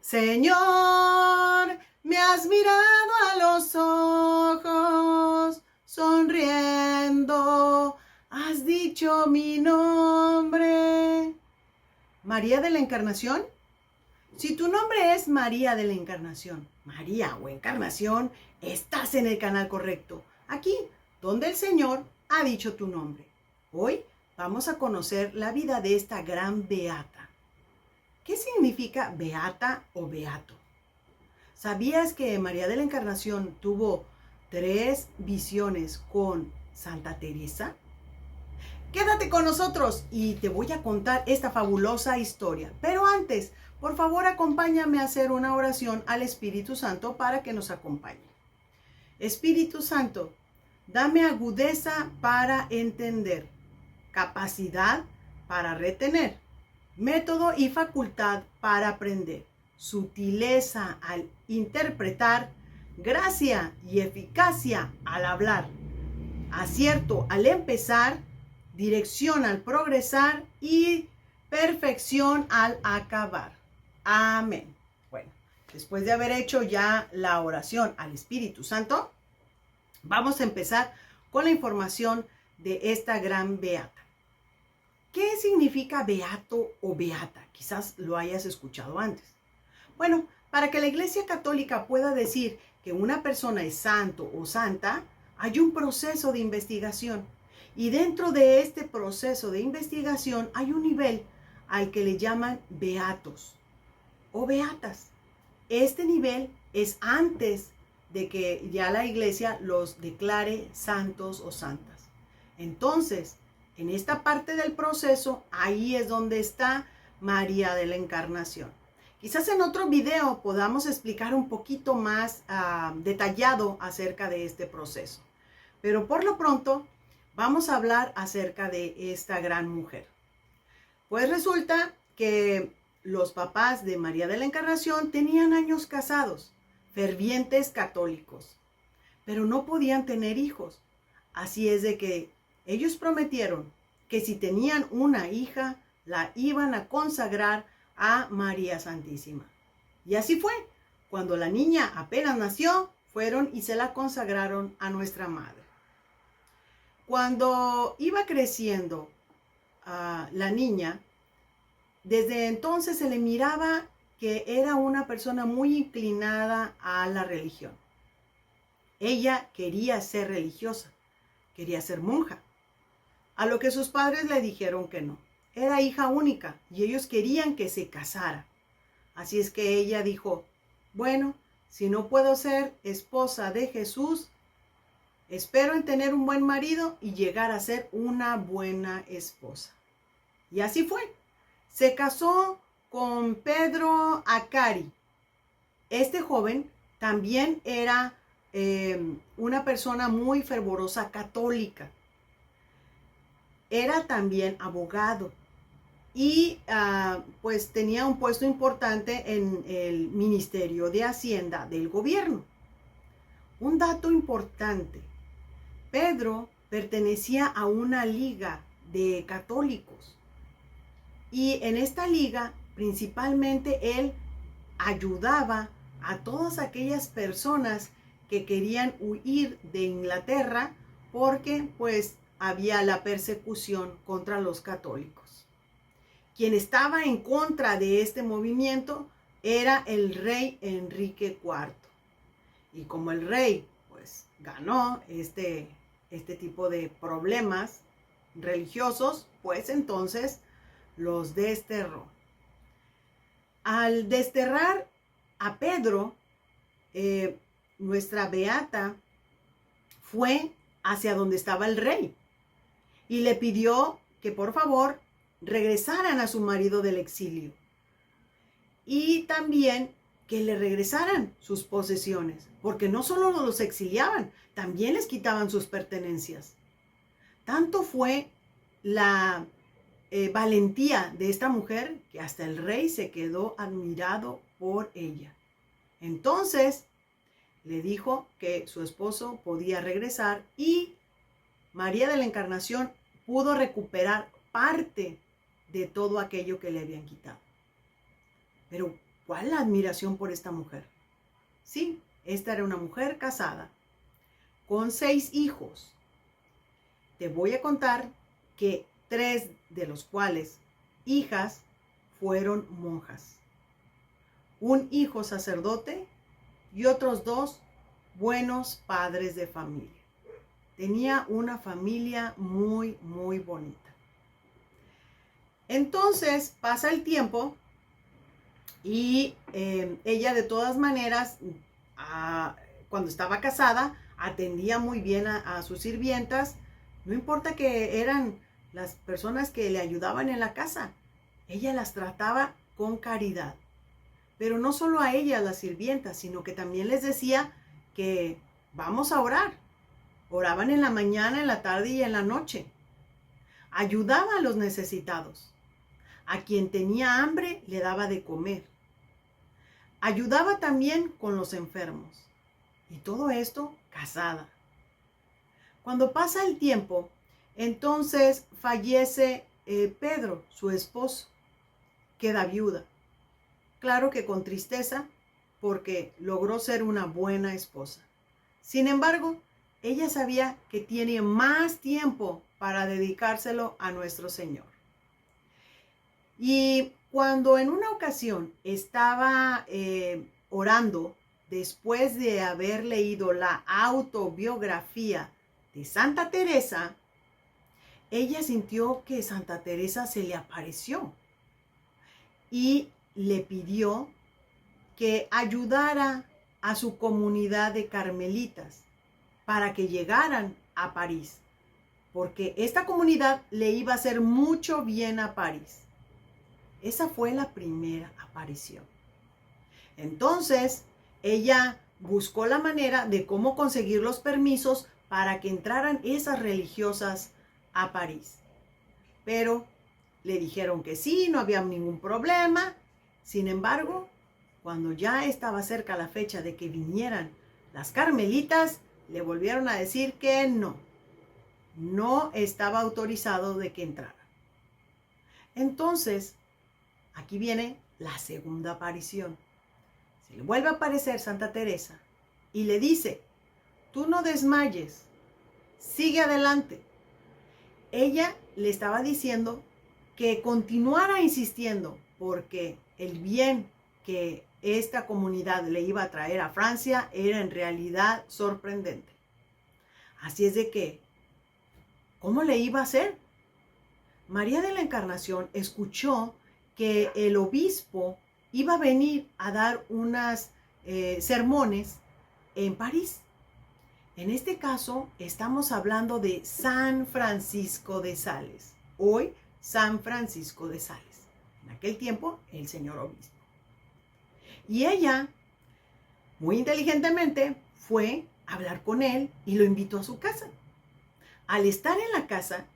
Señor, me has mirado a los ojos, sonriendo, has dicho mi nombre. María de la Encarnación. Si tu nombre es María de la Encarnación, María o Encarnación, estás en el canal correcto. Aquí, donde el Señor ha dicho tu nombre. Hoy vamos a conocer la vida de esta gran beata. ¿Qué significa beata o beato? ¿Sabías que María de la Encarnación tuvo 3 visiones con Santa Teresa? Quédate con nosotros y te voy a contar esta fabulosa historia. Pero antes, por favor, acompáñame a hacer una oración al Espíritu Santo para que nos acompañe. Espíritu Santo, dame agudeza para entender, capacidad para retener, método y facultad para aprender, sutileza al interpretar, gracia y eficacia al hablar, acierto al empezar, dirección al progresar y perfección al acabar. Amén. Bueno, después de haber hecho ya la oración al Espíritu Santo, vamos a empezar con la información de esta gran beata. ¿Qué significa beato o beata? Quizás lo hayas escuchado antes. Bueno, para que la Iglesia Católica pueda decir que una persona es santo o santa, hay un proceso de investigación. Y dentro de este proceso de investigación hay un nivel al que le llaman beatos o beatas. Este nivel es antes de que ya la Iglesia los declare santos o santas. Entonces, en esta parte del proceso, ahí es donde está María de la Encarnación. Quizás en otro video podamos explicar un poquito más detallado acerca de este proceso. Pero por lo pronto, vamos a hablar acerca de esta gran mujer. Pues resulta que los papás de María de la Encarnación tenían años casados, fervientes católicos, pero no podían tener hijos. Así es de que ellos prometieron que si tenían una hija, la iban a consagrar a María Santísima. Y así fue. Cuando la niña apenas nació, fueron y se la consagraron a nuestra madre. Cuando iba creciendo la niña, desde entonces se le miraba que era una persona muy inclinada a la religión. Ella quería ser religiosa, quería ser monja. A lo que sus padres le dijeron que no. Era hija única y ellos querían que se casara. Así es que ella dijo, bueno, si no puedo ser esposa de Jesús, espero en tener un buen marido y llegar a ser una buena esposa. Y así fue. Se casó con Pedro Acari. Este joven también era una persona muy fervorosa católica. Era también abogado y pues tenía un puesto importante en el Ministerio de Hacienda del gobierno. Un dato importante, Pedro pertenecía a una liga de católicos y en esta liga principalmente él ayudaba a todas aquellas personas que querían huir de Inglaterra porque pues había la persecución contra los católicos. Quien estaba en contra de este movimiento era el rey Enrique IV. Y como el rey pues ganó este tipo de problemas religiosos, pues entonces los desterró. Al desterrar a Pedro, nuestra beata fue hacia donde estaba el rey y le pidió que por favor regresaran a su marido del exilio y también que le regresaran sus posesiones, porque no solo los exiliaban, también les quitaban sus pertenencias. Tanto fue la valentía de esta mujer que hasta el rey se quedó admirado por ella. Entonces le dijo que su esposo podía regresar y María de la Encarnación pudo recuperar parte de todo aquello que le habían quitado. Pero ¿Cuál la admiración por esta mujer? Sí, esta era una mujer casada, con 6 hijos. Te voy a contar que 3 de los cuales hijas fueron monjas. Un hijo sacerdote y otros 2 buenos padres de familia. Tenía una familia muy, muy bonita. Entonces pasa el tiempo y ella de todas maneras, cuando estaba casada, atendía muy bien a sus sirvientas. No importa que eran las personas que le ayudaban en la casa, ella las trataba con caridad. Pero no solo a ellas, las sirvientas, sino que también les decía que vamos a orar. Oraban en la mañana, en la tarde y en la noche. Ayudaba a los necesitados. A quien tenía hambre le daba de comer. Ayudaba también con los enfermos. Y todo esto casada. Cuando pasa el tiempo, entonces fallece Pedro, su esposo. Queda viuda. Claro que con tristeza, porque logró ser una buena esposa. Sin embargo, ella sabía que tiene más tiempo para dedicárselo a nuestro Señor. Y cuando en una ocasión estaba orando, después de haber leído la autobiografía de Santa Teresa, ella sintió que Santa Teresa se le apareció y le pidió que ayudara a su comunidad de carmelitas para que llegaran a París, porque esta comunidad le iba a hacer mucho bien a París. Esa fue la primera aparición. Entonces, ella buscó la manera de cómo conseguir los permisos para que entraran esas religiosas a París. Pero le dijeron que sí, no había ningún problema. Sin embargo, cuando ya estaba cerca la fecha de que vinieran las carmelitas, le volvieron a decir que no estaba autorizado de que entraran. Entonces, aquí viene la segunda aparición. Se le vuelve a aparecer Santa Teresa y le dice, tú no desmayes, sigue adelante. Ella le estaba diciendo que continuara insistiendo porque el bien que esta comunidad le iba a traer a Francia era en realidad sorprendente. Así es de que, ¿cómo le iba a hacer? María de la Encarnación escuchó que el obispo iba a venir a dar unas sermones en París. En este caso, estamos hablando de San Francisco de Sales. Hoy, San Francisco de Sales. En aquel tiempo, el señor obispo. Y ella, muy inteligentemente, fue a hablar con él y lo invitó a su casa. Al estar en la casa,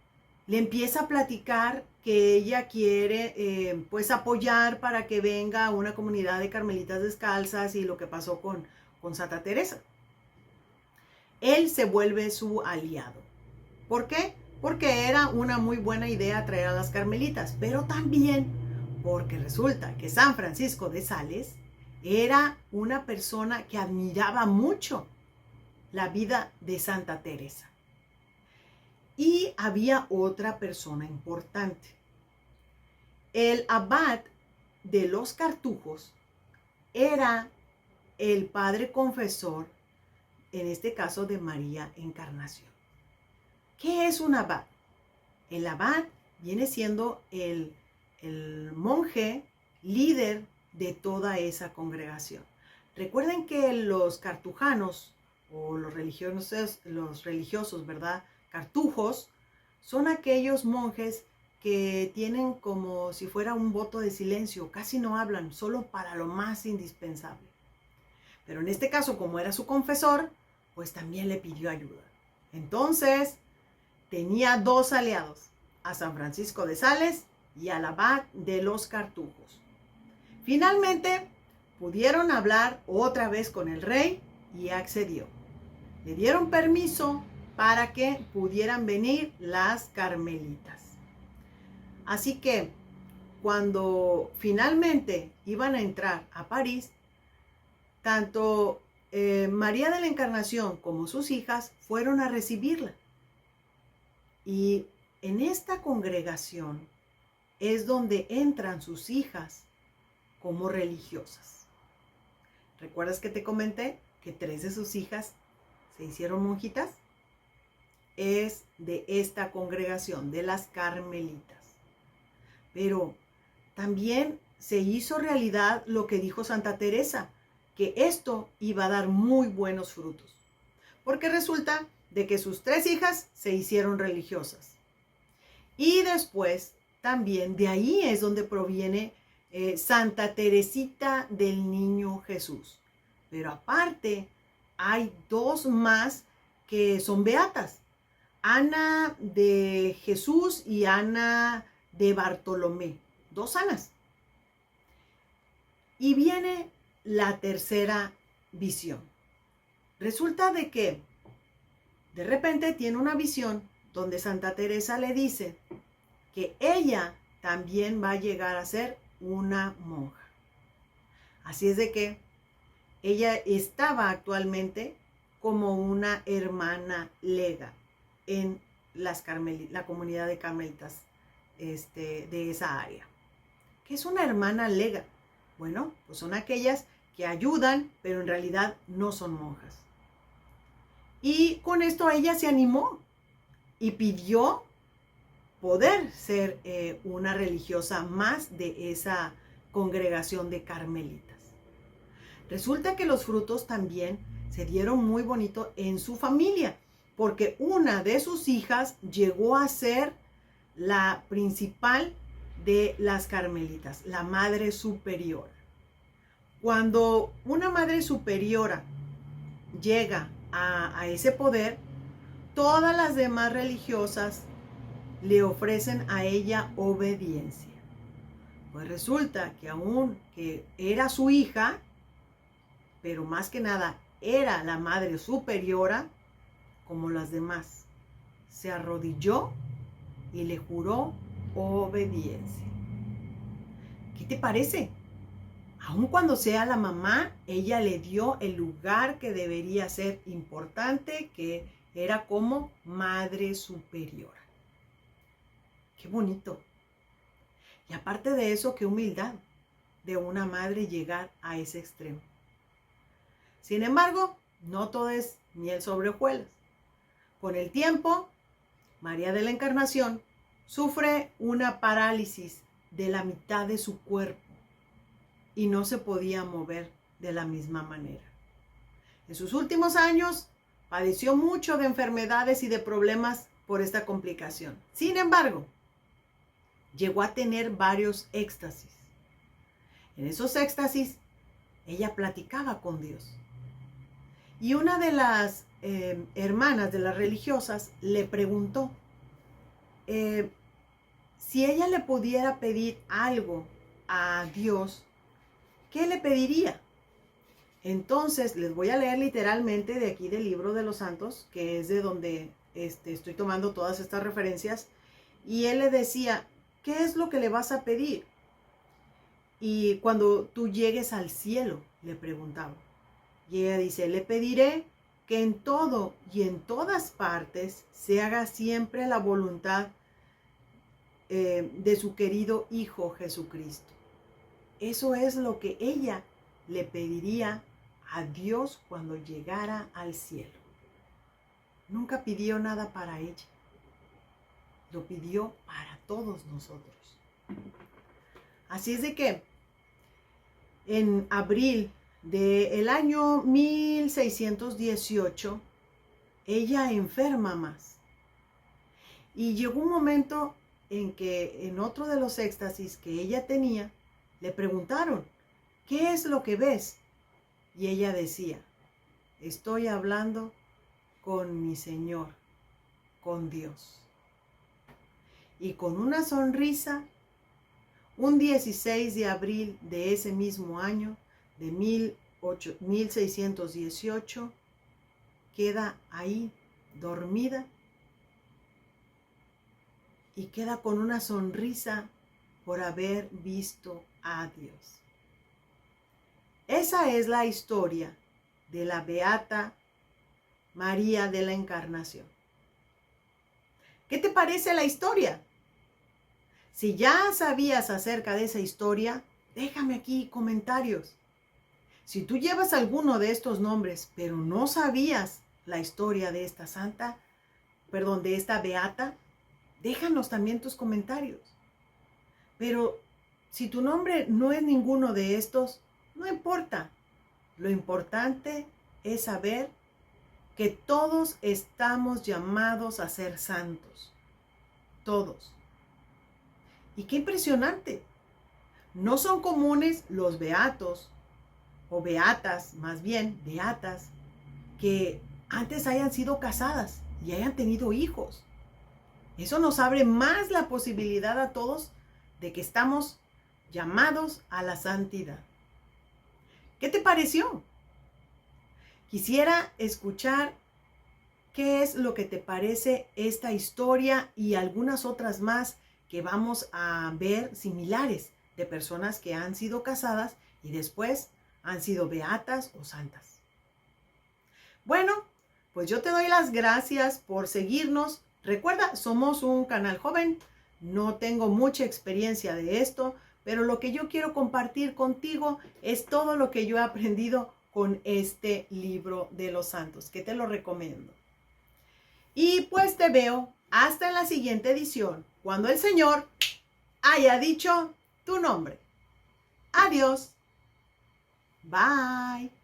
le empieza a platicar que ella quiere pues apoyar para que venga una comunidad de carmelitas descalzas y lo que pasó con Santa Teresa. Él se vuelve su aliado. ¿Por qué? Porque era una muy buena idea traer a las carmelitas, pero también porque resulta que San Francisco de Sales era una persona que admiraba mucho la vida de Santa Teresa. Y había otra persona importante. El abad de los Cartujos era el padre confesor, en este caso de María Encarnación. ¿Qué es un abad? El abad viene siendo el monje líder de toda esa congregación. Recuerden que los cartujanos o los religiosos, ¿verdad? Cartujos son aquellos monjes que tienen como si fuera un voto de silencio, casi no hablan, solo para lo más indispensable. Pero en este caso, como era su confesor, pues también le pidió ayuda. Entonces, tenía 2 aliados, a San Francisco de Sales y al abad de los Cartujos. Finalmente, pudieron hablar otra vez con el rey y accedió. Le dieron permiso para que pudieran venir las carmelitas. Así que cuando finalmente iban a entrar a París, tanto María de la Encarnación como sus hijas fueron a recibirla. Y en esta congregación es donde entran sus hijas como religiosas. ¿Recuerdas que te comenté que 3 de sus hijas se hicieron monjitas? Es de esta congregación, de las carmelitas. Pero también se hizo realidad lo que dijo Santa Teresa, que esto iba a dar muy buenos frutos. Porque resulta de que sus 3 hijas se hicieron religiosas. Y después también de ahí es donde proviene Santa Teresita del Niño Jesús. Pero aparte hay 2 más que son beatas. Ana de Jesús y Ana de Bartolomé. 2 Anas. Y viene la tercera visión. Resulta de que de repente tiene una visión donde Santa Teresa le dice que ella también va a llegar a ser una monja. Así es de que ella estaba actualmente como una hermana lega en la comunidad de carmelitas de esa área. ¿Qué es una hermana lega? Bueno, pues son aquellas que ayudan, pero en realidad no son monjas. Y con esto ella se animó y pidió poder ser una religiosa más de esa congregación de carmelitas. Resulta que los frutos también se dieron muy bonito en su familia, porque una de sus hijas llegó a ser la principal de las carmelitas, la madre superiora. Cuando una madre superiora llega a ese poder, todas las demás religiosas le ofrecen a ella obediencia. Pues resulta que aún que era su hija, pero más que nada era la madre superiora, como las demás, se arrodilló y le juró obediencia. ¿Qué te parece? Aun cuando sea la mamá, ella le dio el lugar que debería ser importante, que era como madre superiora. Qué bonito. Y aparte de eso, qué humildad de una madre llegar a ese extremo. Sin embargo, no todo es miel sobre hojuelas. Con el tiempo, María de la Encarnación sufre una parálisis de la mitad de su cuerpo y no se podía mover de la misma manera. En sus últimos años padeció mucho de enfermedades y de problemas por esta complicación. Sin embargo, llegó a tener varios éxtasis. En esos éxtasis, ella platicaba con Dios. Y una de las hermanas de las religiosas le preguntó si ella le pudiera pedir algo a Dios, ¿qué le pediría? Entonces, les voy a leer literalmente de aquí del Libro de los Santos, que es de donde estoy tomando todas estas referencias. Y él le decía, ¿qué es lo que le vas a pedir? Y cuando tú llegues al cielo, le preguntaba. Y ella dice, le pediré que en todo y en todas partes se haga siempre la voluntad de su querido Hijo Jesucristo. Eso es lo que ella le pediría a Dios cuando llegara al cielo. Nunca pidió nada para ella. Lo pidió para todos nosotros. Así es de que en abril del año 1618, ella enferma más. Y llegó un momento en que en otro de los éxtasis que ella tenía, le preguntaron, ¿qué es lo que ves? Y ella decía, estoy hablando con mi Señor, con Dios. Y con una sonrisa, un 16 de abril de ese mismo año, de 1618, queda ahí dormida y queda con una sonrisa por haber visto a Dios. Esa es la historia de la Beata María de la Encarnación. ¿Qué te parece la historia? Si ya sabías acerca de esa historia, déjame aquí comentarios. Si tú llevas alguno de estos nombres, pero no sabías la historia de esta santa, de esta beata, déjanos también tus comentarios. Pero si tu nombre no es ninguno de estos, no importa. Lo importante es saber que todos estamos llamados a ser santos. Todos. Y qué impresionante. No son comunes los beatos, o beatas, más bien, beatas, que antes hayan sido casadas y hayan tenido hijos. Eso nos abre más la posibilidad a todos de que estamos llamados a la santidad. ¿Qué te pareció? Quisiera escuchar qué es lo que te parece esta historia y algunas otras más que vamos a ver similares de personas que han sido casadas y después han sido beatas o santas. Bueno, pues yo te doy las gracias por seguirnos. Recuerda, somos un canal joven, no tengo mucha experiencia de esto, pero lo que yo quiero compartir contigo es todo lo que yo he aprendido con este libro de los santos, que te lo recomiendo. Y pues te veo hasta en la siguiente edición, cuando el Señor haya dicho tu nombre. Adiós. Bye.